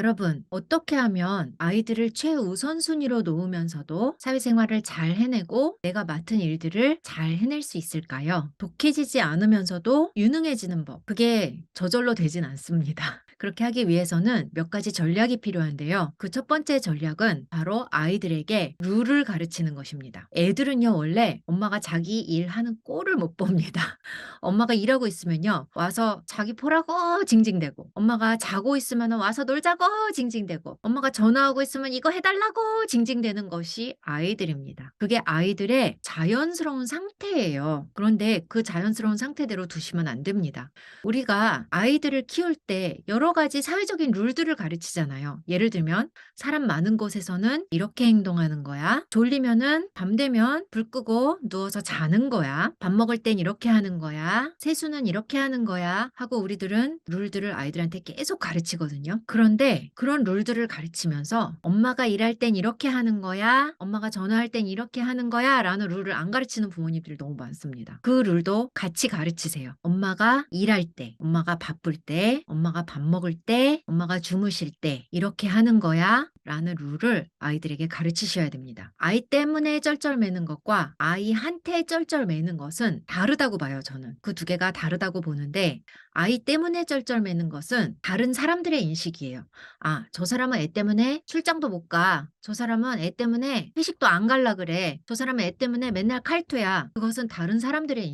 여러분, 어떻게 하면 아이들을 최우선순위로 놓으면서도 사회생활을 잘 해내고 내가 맡은 일들을 잘 해낼 수 있을까요? 독해지지 않으면서도 유능해지는 법. 그게 저절로 되진 않습니다. 그렇게 하기 위해서는 몇 가지 전략이 필요한데요. 그 첫 번째 전략은 바로 아이들에게 룰을 가르치는 것입니다. 애들은요, 원래 엄마가 자기 일하는 꼴을 못 봅니다. 엄마가 일하고 있으면요, 와서 자기 보라고 징징대고, 엄마가 자고 있으면 와서 놀자고 징징대고, 엄마가 전화하고 있으면 이거 해달라고 징징대는 것이 아이들입니다. 그게 아이들의 자연스러운 상태예요. 그런데 그 자연스러운 상태대로 두시면 안 됩니다. 우리가 아이들을 키울 때 여러 가지 사회적인 룰들을 가르치잖아요. 예를 들면 사람 많은 곳에서는 이렇게 행동하는 거야. 졸리면은 밤 되면 불 끄고 누워서 자는 거야. 밥 먹을 땐 이렇게 하는 거야. 세수는 이렇게 하는 거야. 하고 우리들은 룰들을 아이들한테 계속 가르치거든요. 그런데 그런 룰들을 가르치면서 엄마가 일할 땐 이렇게 하는 거야. 엄마가 전화할 땐 이렇게 하는 거야. 라는 룰을 안 가르치는 부모님들이 너무 많습니다. 그 룰도 같이 가르치세요. 엄마가 일할 때, 엄마가 바쁠 때, 엄마가 밥 먹을 때, 엄마가 주무실 때 이렇게 하는 거야. 라는 룰을 아이들에게 가르치셔야 됩니다. 아이 때문에 쩔쩔매는 것과 아이한테 쩔쩔매는 것은 다르다고 봐요, 저는. 그 두 개가 다르다고 보는데 아이 때문에 쩔쩔매는 것은 다른 사람들의 인식이에요. 아, 저 사람은 애 때문에 출장도 못 가. 저 사람은 애 때문에 회식도 안 갈라 그래. 저 사람은 애 때문에 맨날 칼퇴야. 그것은 다른 사람들의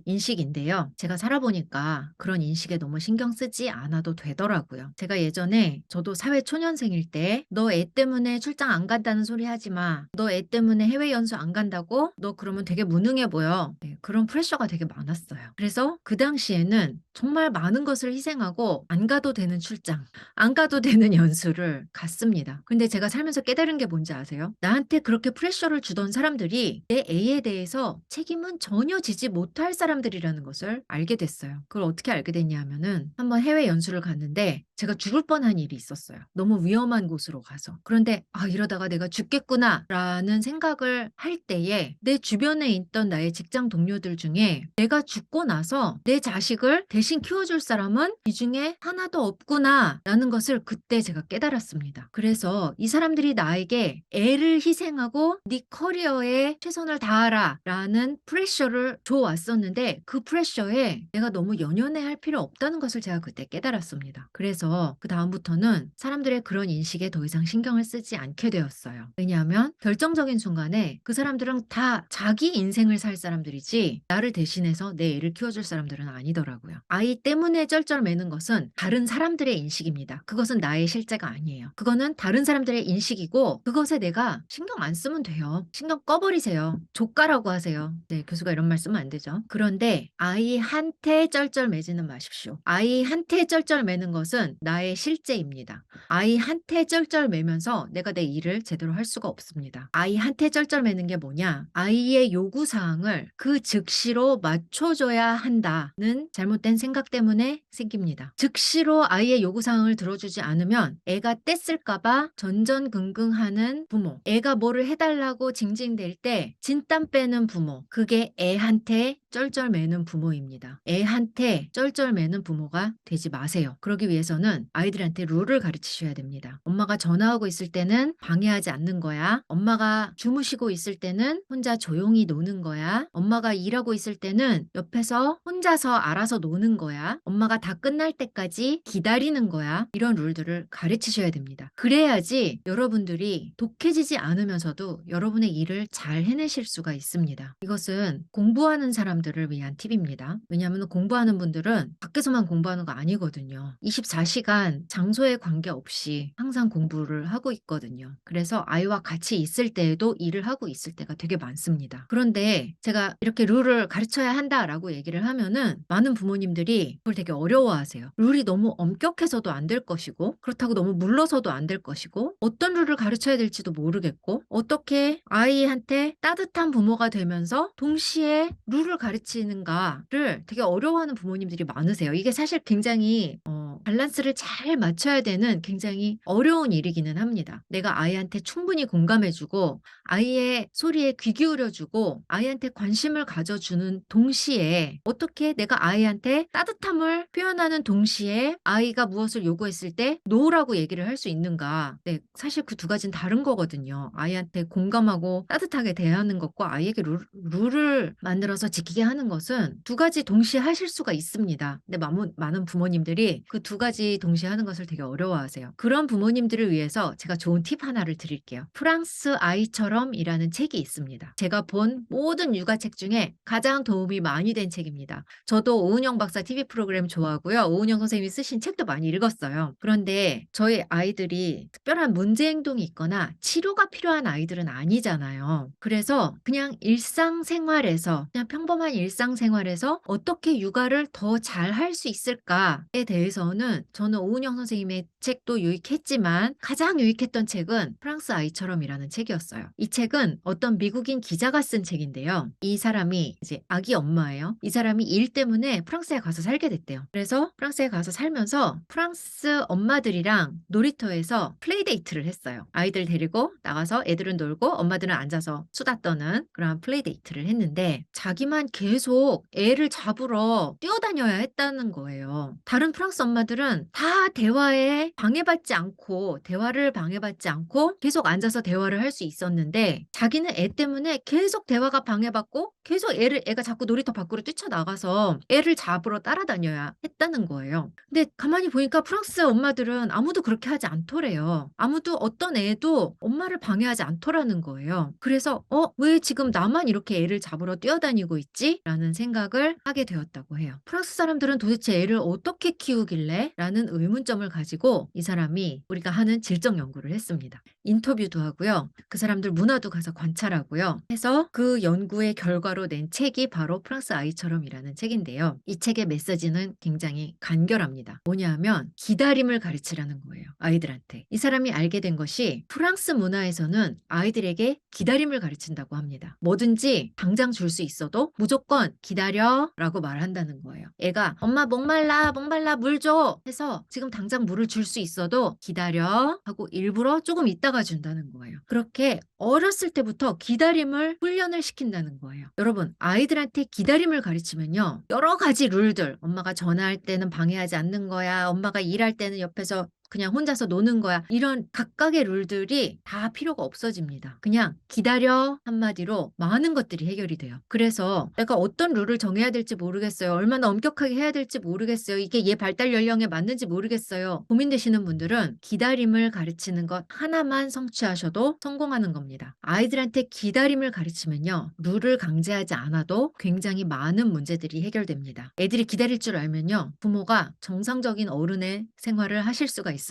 인식인데요. 제가 살아보니까 그런 인식에 너무 신경 쓰지 않아도 되더라고요. 제가 예전에 저도 사회 초년생일 때 너 애 때문에 출장 안 간다는 소리 하지 마. 너 애 때문에 해외 연수 안 간다고? 너 그러면 되게 무능해 보여. 네, 그런 프레셔가 되게 많았어요. 그래서 그 당시에는 정말 많은 것을 희생하고 안 가도 되는 출장, 안 가도 되는 연수를 갔습니다. 근데 제가 살면서 깨달은 게 뭔지 아세요? 나한테 그렇게 프레셔를 주던 사람들이 내 애에 대해서 책임은 전혀 지지 못할 사람들이라는 것을 알게 됐어요. 그걸 어떻게 알게 됐냐 하면은 한번 해외 연수를 갔는데 제가 죽을 뻔한 일이 있었어요. 너무 위험한 곳으로 가서. 그런데 아, 이러다가 내가 죽겠구나라는 생각을 할 때에 내 주변에 있던 나의 직장 동료들 중에 내가 죽고 나서 내 자식을 대신 키워줄 사람은 이 중에 하나도 없구나라는 것을 그때 제가 깨달았습니다. 그래서 이 사람들이 나에게 애를 희생하고 네 커리어에 최선을 다하라라는 프레셔를 줘왔었는데 그 프레셔에 내가 너무 연연해 할 필요 없다는 것을 제가 그때 깨달았습니다. 그래서 그다음부터는 사람들의 그런 인식에 더 이상 신경을 쓰지 않게 되었어요. 왜냐하면 결정적인 순간에 그 사람들은 다 자기 인생을 살 사람들이지 나를 대신해서 내 애를 키워줄 사람들은 아니더라고요. 아이 때문에 쩔쩔매는 것은 다른 사람들의 인식입니다. 그것은 나의 실제가 아니에요. 그거는 다른 사람들의 인식이고 그것에 내가 신경 안 쓰면 돼요. 신경 꺼버리세요. 조까라고 하세요. 네, 교수가 이런 말 쓰면 안 되죠. 그런데 아이한테 쩔쩔매지는 마십시오. 아이한테 쩔쩔매는 것은 나의 실제입니다. 아이한테 쩔쩔매면서 내가 내 일을 제대로 할 수가 없습니다. 아이한테 쩔쩔매는 게 뭐냐? 아이의 요구사항을 그 즉시로 맞춰줘야 한다는 잘못된 생각 때문에 생깁니다. 즉시로 아이의 요구사항을 들어주지 않으면 애가 떼쓸까봐 전전긍긍하는 부모, 애가 뭐를 해달라고 징징댈 때 진땀 빼는 부모, 그게 애한테 쩔쩔매는 부모입니다. 애한테 쩔쩔매는 부모가 되지 마세요. 그러기 위해서는 아이들한테 룰을 가르치셔야 됩니다. 엄마가 전화하고 있을 때는 방해하지 않는 거야. 엄마가 주무시고 있을 때는 혼자 조용히 노는 거야. 엄마가 일하고 있을 때는 옆에서 혼자서 알아서 노는 거야. 엄마가 다 끝날 때까지 기다리는 거야. 이런 룰들을 가르치셔야 됩니다. 그래야지 여러분들이 독해지지 않으면서도 여러분의 일을 잘 해내실 수가 있습니다. 이것은 공부하는 사람들을 위한 팁입니다. 왜냐하면 공부하는 분들은 밖에서만 공부하는 거 아니거든요. 24시간 장소에 관계없이 항상 공부를 하고 있거든요. 그래서 아이와 같이 있을 때에도 일을 하고 있을 때가 되게 많습니다. 그런데 제가 이렇게 룰을 가르쳐야 한다라고 얘기를 하면은 많은 부모님들이 그걸 되게 어려워하세요. 룰이 너무 엄격해서도 안 될 것이고 그렇다고 너무 물러서도 안 될 것이고 어떤 룰을 가르쳐야 될지도 모르겠고 어떻게 아이한테 따뜻한 부모가 되면서 동시에 룰을 가르치는가를 되게 어려워하는 부모님들이 많으세요. 이게 사실 굉장히 밸런스를 잘 맞춰야 되는 굉장히 어려운 일이기는 합니다. 내가 아이한테 충분히 공감해 주고 아이의 소리에 귀 기울여 주고 아이한테 관심을 가져 주는 동시에 어떻게 내가 아이한테 따뜻함을 표현하는 동시에 아이가 무엇을 요구했을 때 "노"라고 얘기를 할 수 있는가. 네, 사실 그 두 가지는 다른 거거든요. 아이한테 공감하고 따뜻하게 대하는 것과 아이에게 룰을 만들어서 지키게 하는 것은 두 가지 동시에 하실 수가 있습니다. 근데 많은 부모님들이 그 두 가지 동시에 하는 것을 되게 어려워하세요. 그런 부모님들을 위해서 제가 좋은 팁 하나를 드릴게요. 프랑스 아이처럼이라는 책이 있습니다. 제가 본 모든 육아책 중에 가장 도움이 많이 된 책입니다. 저도 오은영 박사 TV 프로그램 좋아하고요. 오은영 선생님이 쓰신 책도 많이 읽었어요. 그런데 저희 아이들이 특별한 문제 행동이 있거나 치료가 필요한 아이들은 아니잖아요. 그래서 그냥 일상생활에서 그냥 평범한 일상생활에서 어떻게 육아를 더 잘 할 수 있을까에 대해서는 저는 오은영 선생님의 책도 유익했지만 가장 유익했던 책은 프랑스 아이처럼이라는 책이었어요. 이 책은 어떤 미국인 기자가 쓴 책인데요. 이 사람이 이제 아기 엄마예요. 이 사람이 일 때문에 프랑스에 가서 살게 됐대요. 그래서 프랑스에 가서 살면서 프랑스 엄마들이랑 놀이터에서 플레이데이트를 했어요. 아이들 데리고 나가서 애들은 놀고 엄마들은 앉아서 수다 떠는 그런 플레이데이트를 했는데 자기만 계속 애를 잡으러 뛰어다녀야 했다는 거예요. 다른 프랑스 엄마들은 다 대화를 방해받지 않고 계속 앉아서 대화를 할 수 있었는데 자기는 애 때문에 계속 대화가 방해받고 계속 애가 자꾸 놀이터 밖으로 뛰쳐나가서 애를 잡으러 따라다녀야 했다는 거예요. 근데 가만히 보니까 프랑스 엄마들은 아무도 그렇게 하지 않더래요. 아무도 어떤 애도 엄마를 방해하지 않더라는 거예요. 그래서 왜 지금 나만 이렇게 애를 잡으러 뛰어다니고 있지? 라는 생각을 하게 되었다고 해요. 프랑스 사람들은 도대체 애를 어떻게 키우길래? 라는 의문점을 가지고 이 사람이 우리가 하는 질적 연구를 했습니다. 인터뷰도 하고요. 그 사람들 문화도 가서 관찰하고요. 해서 그 연구의 결과로 낸 책이 바로 프랑스 아이처럼이라는 책인데요. 이 책의 메시지는 굉장히 간결합니다. 뭐냐면 기다림을 가르치라는 거예요. 아이들한테. 이 사람이 알게 된 것이 프랑스 문화에서는 아이들에게 기다림을 가르친다고 합니다. 뭐든지 당장 줄 수 있어도 무조건 기다려 라고 말한다는 거예요. 애가 엄마 목말라 물 줘 해서 지금 당장 물을 줄 수 있어도 기다려 하고 일부러 조금 있다가 준다는 거예요. 그렇게 어렸을 때부터 기다림을 훈련을 시킨다는 거예요. 여러분, 아이들한테 기다림을 가르치면요. 여러 가지 룰들, 엄마가 전화할 때는 방해하지 않는 거야. 엄마가 일할 때는 옆에서 그냥 혼자서 노는 거야. 이런 각각의 룰들이 다 필요가 없어집니다. 그냥 기다려 한마디로 많은 것들이 해결이 돼요. 그래서 내가 어떤 룰을 정해야 될지 모르겠어요. 얼마나 엄격하게 해야 될지 모르겠어요. 이게 얘 발달 연령에 맞는지 모르겠어요. 고민되시는 분들은 기다림을 가르치는 것 하나만 성취하셔도 성공하는 겁니다. 아이들한테 기다림을 가르치면요. 룰을 강제하지 않아도 굉장히 많은 문제들이 해결됩니다. 애들이 기다릴 줄 알면요. 부모가 정상적인 어른의 생활을 하실 수가 있습니다.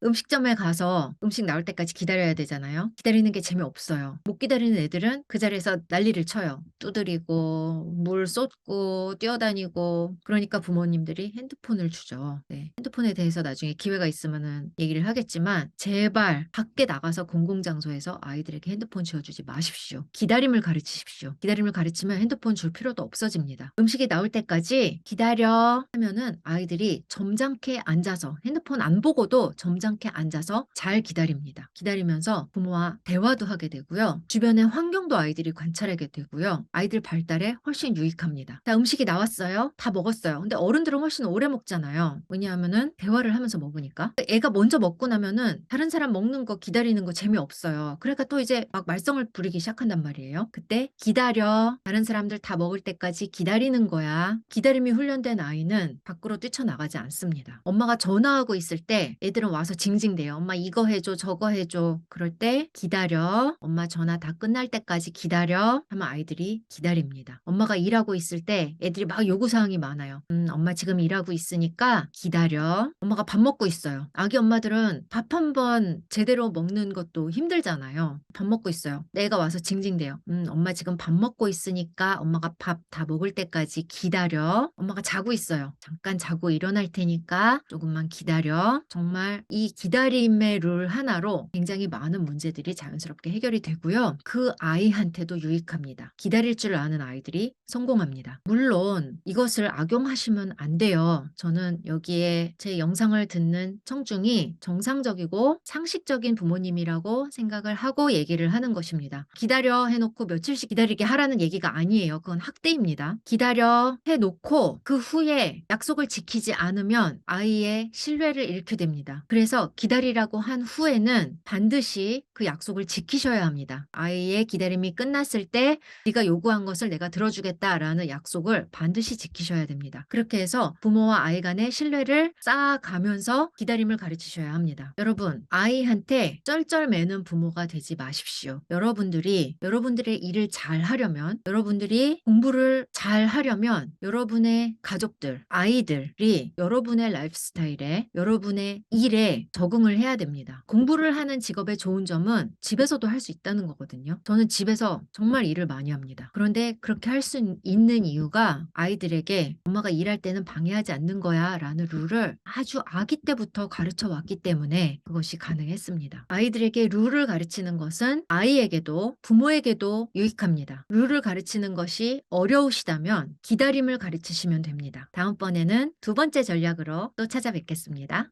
음식점에 가서 음식 나올 때까지 기다려야 되잖아요. 기다리는 게 재미없어요. 못 기다리는 애들은 그 자리에서 난리를 쳐요. 두드리고 물 쏟고 뛰어다니고 그러니까 부모님들이 핸드폰을 주죠. 네. 핸드폰에 대해서 나중에 기회가 있으면은 얘기를 하겠지만 제발 밖에 나가서 공공장소에서 아이들에게 핸드폰 쥐어주지 마십시오. 기다림을 가르치십시오. 기다림을 가르치면 핸드폰 줄 필요도 없어집니다. 음식이 나올 때까지 기다려 하면은 아이들이 점잖게 앉아서 핸드폰 안 보고도 점잖게 앉아서 잘 기다립니다. 기다리면서 부모와 대화도 하게 되고요. 주변의 환경도 아이들이 관찰하게 되고요. 아이들 발달에 훨씬 유익합니다. 자, 음식이 나왔어요. 다 먹었어요. 근데 어른들은 훨씬 오래 먹잖아요. 왜냐하면은 대화를 하면서 먹으니까. 애가 먼저 먹고 나면은 다른 사람 먹는 거 기다리는 거 재미없어요. 그러니까 또 이제 막 말썽을 부리기 시작한단 말이에요. 그때 기다려. 다른 사람들 다 먹을 때까지 기다리는 거야. 기다림이 훈련된 아이는 밖으로 뛰쳐나가지 않습니다. 엄마가 전화하고 있을 때 애들은 와서 징징대요. 엄마 이거 해줘 저거 해줘. 그럴 때 기다려. 엄마 전화 다 끝날 때까지 기다려 하면 아이들이 기다립니다. 엄마가 일하고 있을 때 애들이 막 요구사항이 많아요. 엄마 지금 일하고 있으니까 기다려. 엄마가 밥 먹고 있어요. 아기 엄마들은 밥 한 번 제대로 먹는 것도 힘들잖아요. 밥 먹고 있어요. 애가 와서 징징대요. 엄마 지금 밥 먹고 있으니까 엄마가 밥 다 먹을 때까지 기다려. 엄마가 자고 있어요. 잠깐 자고 일어날 테니까 조금만 기다려. 정말 정말 이 기다림의 룰 하나로 굉장히 많은 문제들이 자연스럽게 해결이 되고요. 그 아이한테도 유익합니다. 기다릴 줄 아는 아이들이 성공합니다. 물론 이것을 악용하시면 안 돼요. 저는 여기에 제 영상을 듣는 청중이 정상적이고 상식적인 부모님이라고 생각을 하고 얘기를 하는 것입니다. 기다려 해놓고 며칠씩 기다리게 하라는 얘기가 아니에요. 그건 학대입니다. 기다려 해놓고 그 후에 약속을 지키지 않으면 아이의 신뢰를 잃게 됩니다. 그래서 기다리라고 한 후에는 반드시 그 약속을 지키셔야 합니다. 아이의 기다림이 끝났을 때 네가 요구한 것을 내가 들어주겠다라는 약속을 반드시 지키셔야 됩니다. 그렇게 해서 부모와 아이 간의 신뢰를 쌓아가면서 기다림을 가르치셔야 합니다. 여러분, 아이한테 쩔쩔매는 부모가 되지 마십시오. 여러분들의 일을 잘 하려면, 여러분들이 공부를 잘 하려면 여러분의 가족들, 아이들이 여러분의 라이프 스타일에, 여러분의 일에 적응을 해야 됩니다. 공부를 하는 직업의 좋은 점은 집에서도 할 수 있다는 거거든요. 저는 집에서 정말 일을 많이 합니다. 그런데 그렇게 할 수 있는 이유가 아이들에게 엄마가 일할 때는 방해하지 않는 거야 라는 룰을 아주 아기 때부터 가르쳐 왔기 때문에 그것이 가능했습니다. 아이들에게 룰을 가르치는 것은 아이에게도 부모에게도 유익합니다. 룰을 가르치는 것이 어려우시다면 기다림을 가르치시면 됩니다. 다음번에는 두 번째 전략으로 또 찾아뵙겠습니다.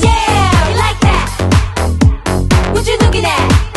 Yeah, like that. Would you look at that?